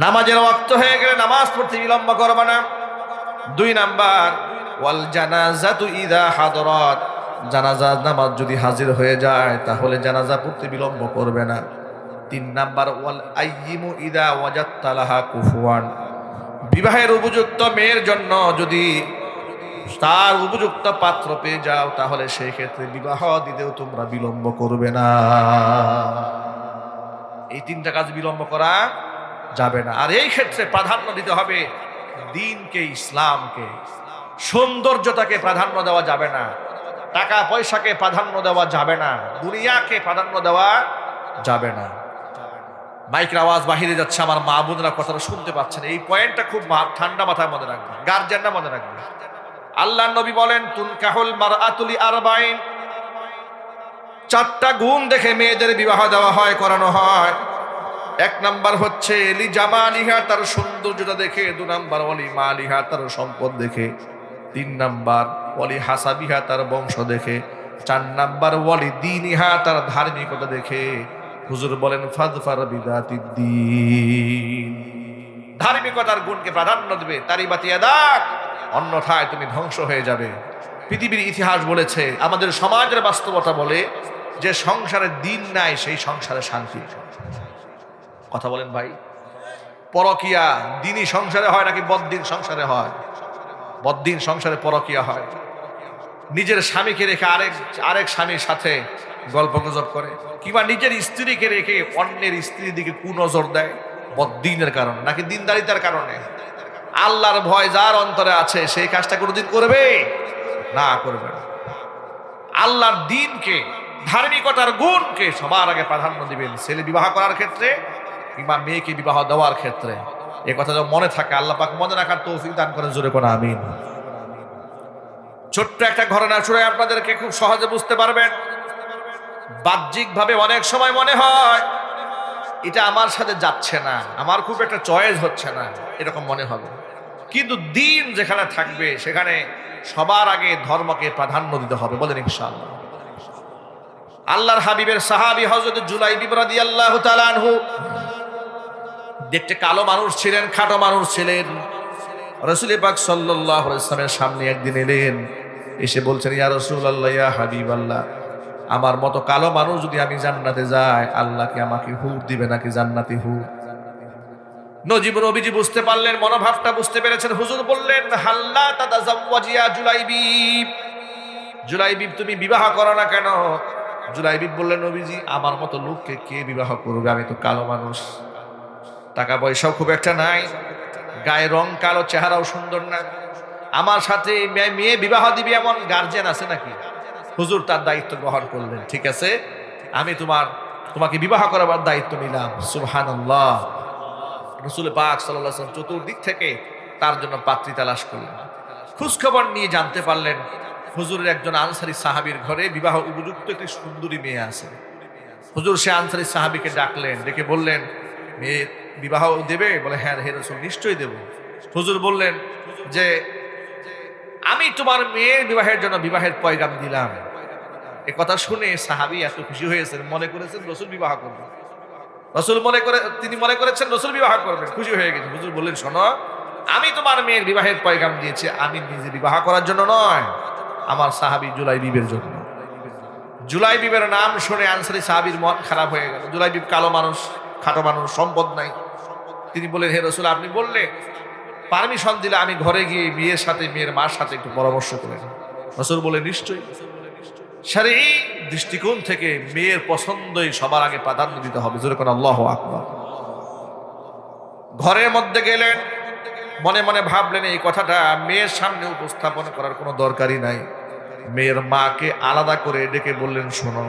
নামাজের ওয়াক্ত হয়ে গেলে নামাজ পড়তে বিলম্ব করবে না। দুই নাম্বার ওয়াল জানাজাতু ইযা হাদরাত, জানাজা নামাজ যদি হাজির হয়ে যায় তাহলে জানাজা পড়তে বিলম্ব করবে না। তিন নাম্বার ওয়াল আইয়িমু ইযা ওয়াজাদতা লাহা কুফুয়ান, বিবাহের উপযুক্ত মেয়ের জন্য যদি তার উপযুক্ত পাত্র পেয়ে যাও তাহলে সেই ক্ষেত্রে বিবাহ দিতেও তোমরা বিলম্ব করবে না। এই তিনটা কাজ বিলম্ব করা যাবে না। আর এই ক্ষেত্রে প্রাধান্য দিতে হবে দ্বীনকে, ইসলামকে। সৌন্দর্যতাকে প্রাধান্য দেওয়া যাবে না, টাকা পয়সাকে প্রাধান্য দেওয়া যাবে না, দুনিয়াকে প্রাধান্য দেওয়া যাবে না। মাইকের আওয়াজ বাহিরে যাচ্ছে, আমার মা বোনেরা কথাটা শুনতে পাচ্ছেন। এই পয়েন্টটা খুব ঠান্ডা মাথায় মনে রাখবে, গার্জিয়ানরা মনে রাখবে। আল্লাহর নবী বলেন, তুনকাহুল মারআতুলি আরবাইন, চারটা গুণ দেখে মেয়েদের বিবাহ দেওয়া হয়, করানো হয়। এক নাম্বার হচ্ছে লি জামালিহা, তার সৌন্দর্যতা দেখে। 2 নাম্বার ওয়ালি মালিহা, তার সম্পদ দেখে। 3 নাম্বার ওয়ালি হাসাবিহা, তার বংশ দেখে। 4 নাম্বার ওয়ালি দীনিহা, তার ধার্মিকতা দেখে। হুজুর বলেন ফাযফার বিযাতিদ্দীন, ধার্মিকতার গুণকে প্রাধান্য দেবে, তারিবাতি ইয়াদাক, অন্যথায় তুমি ধ্বংস হয়ে যাবে। পৃথিবীর ইতিহাস বলেছে, আমাদের সমাজের বাস্তবতা বলে, যে সংসারে দিন নাই সেই সংসারে শান্তি। কথা বলেন ভাই, পরকিয়া দিনই সংসারে হয় নাকি বদ্দিন সংসারে হয়? বদ্দিন সংসারে পরকিয়া হয়। নিজের স্বামীকে রেখে আরেক স্বামীর সাথে গল্প গুজব করে, কিংবা নিজের স্ত্রীকে রেখে অন্যের স্ত্রীর দিকে কুনজর দেয়। বদ্দিনের কারণে নাকি দিনদারিতার কারণে? আল্লাহর ভয় যার অন্তরে আছে সেই কাজটা কোনোদিন করবে না, করবে না। আল্লাহর দ্বীনকে, ধার্মিকতার গুণকে সবার আগে প্রাধান্য দিবেন, ছেলে বিবাহ করার ক্ষেত্রে কিংবা মেয়েকে বিবাহ দেওয়ার ক্ষেত্রে। এ কথা যেন মনে থাকে, আল্লাহ পাক মনে রাখার তৌফিক দান করেন, জোরে কোন আমিন। ছোট্ট একটা ঘটনা শুনে আপনাদেরকে খুব সহজে বুঝতে পারবেন। বাহ্যিকভাবে অনেক সময় মনে হয় এটা আমার সাথে যাচ্ছে না, আমার খুব একটা চয়েস হচ্ছে না, এরকম মনে হবে। কিন্তু দ্বীন যেখানে থাকবে সেখানে সবার আগে ধর্মকে প্রাধান্য দিতে হবে, বলেন ইনশাআল্লাহ। আল্লাহর হাবিবের সাহাবী হযরত জুলাইবিব রাদিয়াল্লাহু তাআলা আনহু দেখতে কালো মানুষ ছিলেন, খাটো মানুষ ছিলেন। রাসূল পাক সাল্লাল্লাহু আলাইহি ওয়াসাল্লামের সামনে একদিন এলেন, এসে বলছেন, ইয়া রাসূলুল্লাহ, ইয়া হাবিবাল্লাহ, আমার মতো কালো মানুষ যদি আমি জান্নাতে যাই, আল্লাহ কি আমাকে হুর দিবে নাকি জান্নাতি হুর? নবীজি বুঝতে পারলেন, মনোভাবটা বুঝতে পেরেছেন। হুজুর বললেন, হাল্লা তাতাজাওয়াজিয়া জুলাইবিব, জুলাইবিব তুমি বিবাহ করো না কেন? জুলাইবিব বললেন, নবীজি আমার মতো লোককে কে বিবাহ করবে? আমি তো কালো মানুষ, টাকা পয়সাও খুব একটা নাই, গায়ের রং কালো, চেহারাও সুন্দর না, আমার সাথে মেয়ে বিবাহ দিবে এমন গার্জিয়ান আছে নাকি? হুজুর তার দায়িত্ব গ্রহণ করলেন, ঠিক আছে আমি তোমাকে বিবাহ করাবার দায়িত্ব নিলাম। সুবহানাল্লাহ। রাসূল পাক সাল্লাল্লাহু আলাইহি ওয়াসাল্লাম চতুর্দিক থেকে তার জন্য পাত্রী তালাশ করলেন। খোঁজখবর নিয়ে জানতে পারলেন হুজুরের একজন আনসারী সাহাবীর ঘরে বিবাহ উপযুক্ত একটি সুন্দরী মেয়ে আছে। হুজুর সে আনসারী সাহাবীকে ডাকলেন, ডেকে বললেন, মেয়ে বিবাহ দেবে? বলে, হ্যাঁ হে রাসূল, নিশ্চয়ই দেব। হুজুর বললেন যে আমি তোমার মেয়ের বিবাহের জন্য বিবাহের পয়গাম দিলাম। এ কথা শুনে সাহাবী এত খুশি হয়েছেন, মনে করেছেন রাসূল বিবাহ করবেন। তিনি মনে করেছেন রাসূল বিবাহ করবেন, খুশি হয়ে গেছেন। হুজুর বললেন, শোনো, আমি তোমার মেয়ের বিবাহের পয়গাম দিয়েছি, আমি নিজে বিবাহ করার জন্য নয়, আমার সাহাবী জুলাইবিবের জন্য। জুলাইবিবের নাম শুনে আনসারী সাহাবীর মন খারাপ হয়ে গেল। জুলাইবিব কালো মানুষ, খাটো মানুষ, সম্পদ নাই। তিনি বললেন, হে রাসূল, আপনি বললে, পারমিশন দিলে আমি ঘরে গিয়ে মেয়ের সাথে, মেয়ের মার সাথে একটু পরামর্শ করে নিই। রাসূল বলে, নিশ্চয়ই। শরঈ দৃষ্টিকোণ থেকে মেয়ের পছন্দই সবার আগে প্রাধান্য দিতে হবে, জোরে কোন আল্লাহু আকবার। ঘরের মধ্যে গেলেন, মনে মনে ভাবলেন এই কথাটা মেয়ের সামনে উপস্থাপন করার কোনো দরকারই নাই। মেয়ের মাকে আলাদা করে ডেকে বললেন, শোনো,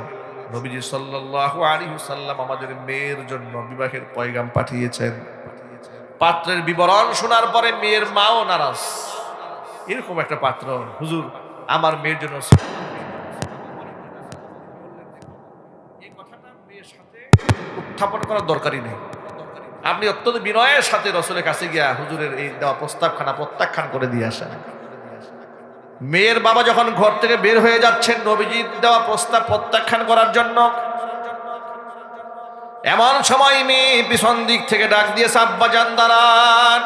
নবীজি সাল্লাল্লাহু আলাইহি ওয়াসাল্লাম আমাদের মেয়ের জন্য বিবাহের পয়গাম পাঠিয়েছেন। পাত্রের বিবরণ শোনার পরে মেয়ের মাও নারাজ। এরকম একটা পাত্র হুজুর আমার মেয়ের জন্য, এই কথাটা মেয়ের সাথে উত্থাপন করার দরকারই নেই। আপনি অত্যন্ত বিনয়ের সাথে রাসূলের কাছে গিয়া হুজুরের এই দেওয়া প্রস্তাবখানা প্রত্যাখ্যান করে দিয়ে আসেন। মেয়ের বাবা যখন ঘর থেকে বের হয়ে যাচ্ছেন নবীজির দেওয়া প্রস্তাব প্রত্যাখ্যান করার জন্য, এমন সময় মেয়ে পিছন দিক থেকে ডাক দিয়েছে, আব্বা জান দাঁড়ান,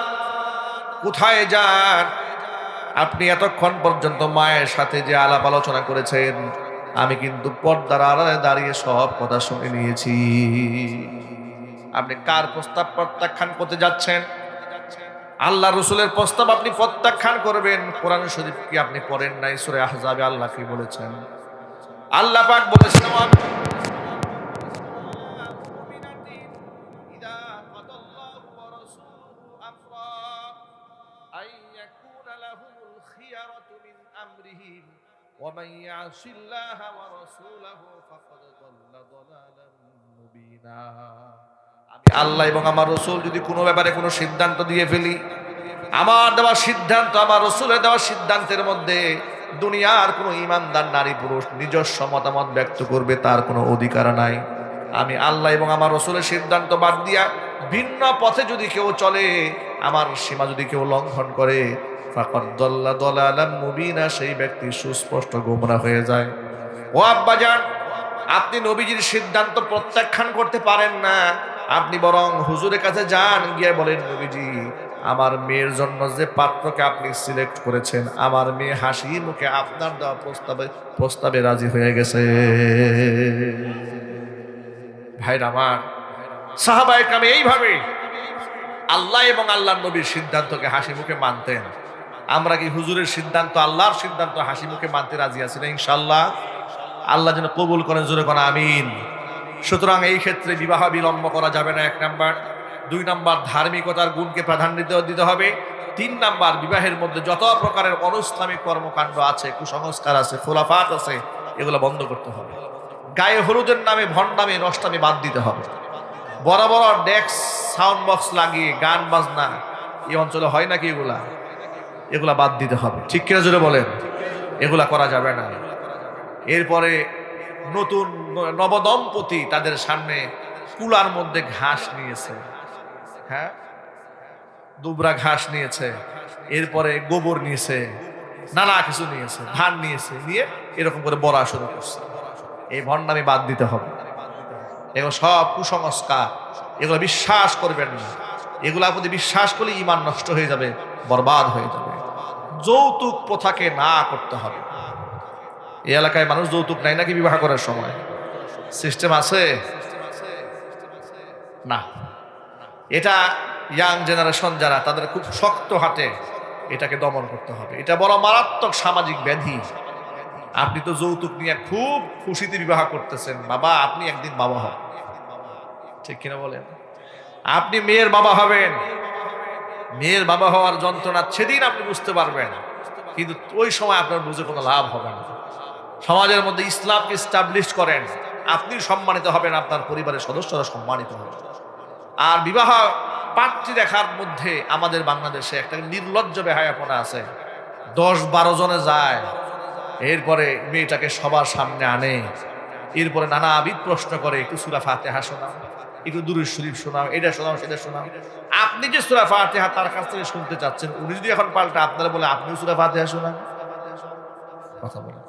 কোথায় যান? আপনি এতক্ষণ পর্যন্ত মায়ের সাথে যে আলাপ আলোচনা করেছেন, আমি কিন্তু পর্দার আড়ালে দাঁড়িয়ে সব কথা শুনে নিয়েছি। আপনি কার প্রস্তাব প্রত্যাখ্যান করতে যাচ্ছেন? আল্লাহ রসুলের প্রস্তাব আপনি প্রত্যাখ্যান করবেন। কোরআন শরীফ কি আপনি পড়েন নাই? সূরা আহজাবে আল্লাহ কি বলেছেন? আল্লাহ পাক বলেছেন, ومن يعص الله ورسوله فقد ضل ضلالا مبينا। আমি আল্লাহ এবং আমার রাসূল যদি কোনো ব্যাপারে কোনো সিদ্ধান্ত দিয়ে ফেলি, আমার দেওয়া সিদ্ধান্ত আমার রাসূলের দেওয়া সিদ্ধান্তের মধ্যে দুনিয়ার কোনো ঈমানদার নারী পুরুষ নিজস্ব মতামত ব্যক্ত করবে তার কোনো অধিকার নাই। আমি আল্লাহ এবং আমার রাসূলের সিদ্ধান্ত বাদ দিয়া ভিন্ন পথে যদি কেউ চলে, আমার সীমা যদি কেউ লঙ্ঘন করে, ফাকাদ দাল্লা দালালাম মুবিনা, সেই ব্যক্তি সুস্পষ্ট গোমরাহ হয়ে যায়। ও আব্বাজান, আপনি নবীজির সিদ্ধান্ত প্রত্যাখ্যান করতে পারেন না, আপনি বরং হুজুরের কাছে যান, গিয়ে বলেন নবীজি আমার মেয়ের জন্য যে পাত্রকে আপনি সিলেক্ট করেছেন, আমার মেয়ে হাসি মুখে আপনার দেওয়া প্রস্তাবে রাজি হয়ে গেছে। ভাইরা আমার, সাহাবায়ে কেরাম এইভাবে আল্লাহ এবং আল্লাহর নবীর সিদ্ধান্তকে হাসি মুখে মানতেন। আমরা কি হুজুরের সিদ্ধান্ত, আল্লাহর সিদ্ধান্ত হাসি মুখে মানতে রাজি আছি না? ইনশাআল্লাহ। আল্লাহ যেন কবুল করেন, জোরে কোন আমিন। সুতরাং এই ক্ষেত্রে বিবাহ বিলম্ব করা যাবে না, 1 নাম্বার। 2 নাম্বার, ধার্মিকতার গুণকে প্রাধান্য দিতে হবে। 3 নাম্বার, বিবাহের মধ্যে যত প্রকারের অনৈসলামিক কর্মকাণ্ড আছে, কুসংস্কার আছে, খোলাফাত আছে, এগুলো বন্ধ করতে হবে। গায়ে হলুদের নামে ভণ্ডামি নষ্টামি বাদ দিতে হবে। বড় বড় ডেস্ক সাউন্ড বক্স লাগিয়ে গান বাজনা এই অঞ্চলে হয় নাকি, এগুলা বাদ দিতে হবে। ঠিক কিনা জোরে বলেন? এগুলা করা যাবে না। এরপরে নতুন নবদম্পতি তাদের সামনে কুলার মধ্যে ঘাস নিয়েছে, হ্যাঁ, দুবরা ঘাস নিয়েছে, এরপরে গোবর নিয়েছে, নানা কিছু নিয়েছে, ধান নিয়েছে, নিয়ে এরকম করে বড়া শুরু করছে। এই ভণ্ডামি বাদ দিতে হবে। এগুলো সব কুসংস্কার, এগুলো বিশ্বাস করবেন না। এগুলোর প্রতি বিশ্বাস করলে ঈমান নষ্ট হয়ে যাবে, বরবাদ হয়ে যাবে। যৌতুক প্রথাকে না করতে হবে। এই এলাকায় মানুষ যৌতুক নাই নাকি বিবাহ করার সময়? সিস্টেম আছে না? এটা ইয়াং জেনারেশন যারা, তাদের খুব শক্ত হাতে এটাকে দমন করতে হবে। এটা বড় মারাত্মক সামাজিক ব্যাধি। আপনি তো যৌতুক নিয়ে খুব খুশিতে বিবাহ করতেছেন, বাবা আপনি একদিন বাবা হন, ঠিক কিনা বলেন? আপনি মেয়ের বাবা হবেন, মেয়ের বাবা হওয়ার যন্ত্রণা সেদিন আপনি বুঝতে পারবেন, কিন্তু ওই সময় আপনার বুঝে কোনো লাভ হবে না। সমাজের মধ্যে ইসলামকে এস্টাবলিশ করেন, আপনি সম্মানিত হবেন, আপনার পরিবারের সদস্যরা সম্মানিত হবে। আর বিবাহ পাত্রী দেখার মধ্যে আমাদের বাংলাদেশে একটা নির্লজ্জ বেহায়াপনা আছে। 10-12 জনে যায়, এরপরে মেয়েটাকে সবার সামনে আনে, এরপরে নানাবিধ প্রশ্ন করে, একটু সূরা ফাতিহা শোনাও, একটু দুরূদ শরীফ শোনাও, এটা শোনাও, সেটা শোনাও। আপনি যে সূরা ফাতিহা তার কাছ থেকে শুনতে চাচ্ছেন, উনি যদি এখন পাল্টা আপনারা বলে আপনিও সূরা ফাতিহা শোনান, কথা বলেন।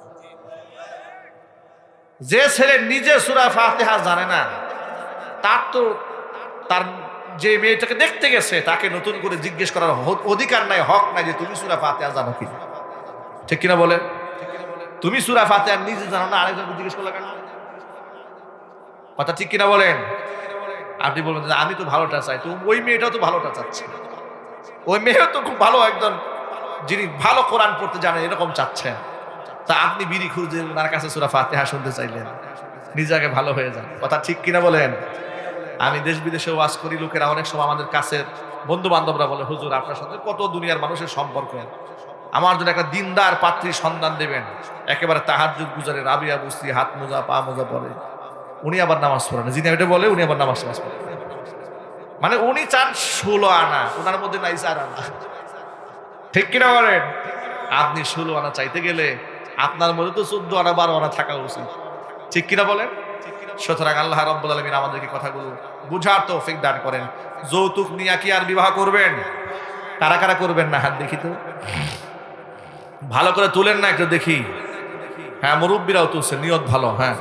যে ছেলে নিজে সূরা ফাতিহা জানে না, তার যে মেয়েটাকে দেখতে গেছে তাকে নতুন করে জিজ্ঞেস করার অধিকার নাই, হক নাই যে তুমি সূরা ফাতিহা জানো কি, ঠিক কিনা বলেন? তুমি সূরা ফাতিহা নিজে জানো না, আরেকজনকে জিজ্ঞেস করলে কেন? কথা ঠিক কিনা বলেন? আপনি বলবেন যে আমি তো ভালোটা চাই, তো ওই মেয়েটাও তো ভালোটা চাচ্ছে, ওই মেয়েও তো খুব ভালো একজন যিনি ভালো কোরআন পড়তে জানেন এরকম চাচ্ছেন, তা আপনি বিড়ি খুঁজে ওনার কাছে সূরা ফাতিহা শুনতে চাইলেন, নিজেকে ভালো হয়ে যান। কথা ঠিক কিনা বলেন? আমি দেশ বিদেশে ওয়াজ করি, লোকেরা অনেক সময় আমাদের কাছের বন্ধু বান্ধবরা বলে হুজুর আপনার সাথে কত দুনিয়ার মানুষের সম্পর্ক, আমার জন্য একটা দিনদার পাত্রীর সন্ধান দেবেন, একেবারে তাহাজ্জুদ গুজারে, রাবিয়া বুসরি, হাত মোজা পা মোজা পরে, উনি আবার নামাজ পড়েন, যিনি এটা বলে উনি আবার নামাজ পড়েন। মানে উনি চান 16 আনা, ওনার মধ্যে নাই 4 আনা, ঠিক কিনা বলেন? আপনি 16 আনা চাইতে গেলে আপনার মধ্যে তো 14 আনা 12 আনা থাকা উচিত, ঠিক কিনা বলেন? সুতরাং আল্লাহ রাব্বুল আলামিন আমাদেরকে কথাগুলো বুঝার তৌফিক দান করেন। যৌতুক নিয়ে কি আর বিবাহ করবেন? কারা কারা করবেন না হাত দেখি তো, ভালো করে তুলেন না একটু দেখি। হ্যাঁ, মুরব্বীরাও তুলছেন, নিয়ত ভালো। হ্যাঁ,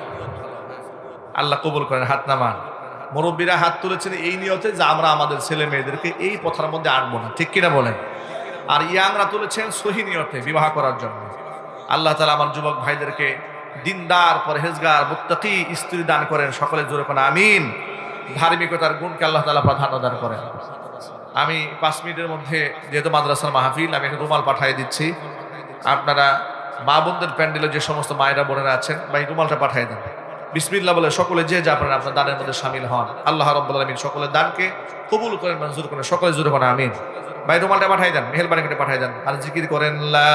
আল্লাহ কবুল করেন, হাত নামান। মুরব্বীরা হাত তুলেছেন এই নিয়তে যে আমরা আমাদের ছেলে মেয়েদেরকে এই পথার মধ্যে আনবো না, ঠিক কিনা বলেন? আর ইয়াংরা তুলেছেন সহি নিয়তে বিবাহ করার জন্য। আল্লাহ তাআলা আমার যুবক ভাইদেরকে দিনদার, পরহেজগার, মুত্তাকি স্ত্রী দান করেন, সকলে জোরে কোন আমিন। ধার্মিকতার গুণকে আল্লাহ তাআলা প্রাধান্য দান করেন। আমি 5 মিনিটের মধ্যে, যেহেতু মাদ্রাসার মাহফিল, আমি একটা রুমাল পাঠিয়ে দিচ্ছি। আপনারা মা বোনদের প্যান্ডেলে যে সমস্ত মায়েরা বোনেরা আছেন, ভাই রুমালটা পাঠিয়ে দেন। বিসমিল্লাহ বলে সকলে যে যা পারেন আপনার দানের মধ্যে শামিল হন। আল্লাহ রাব্বুল আলামিন সকলের দানকে কবুল করেন, মঞ্জুর করেন, সকলে জোরে কোন আমিন। ভাই রুমালটা পাঠিয়ে দেন, মেহেরবানি করে পাঠিয়ে দেন, আর জিকির করেন লা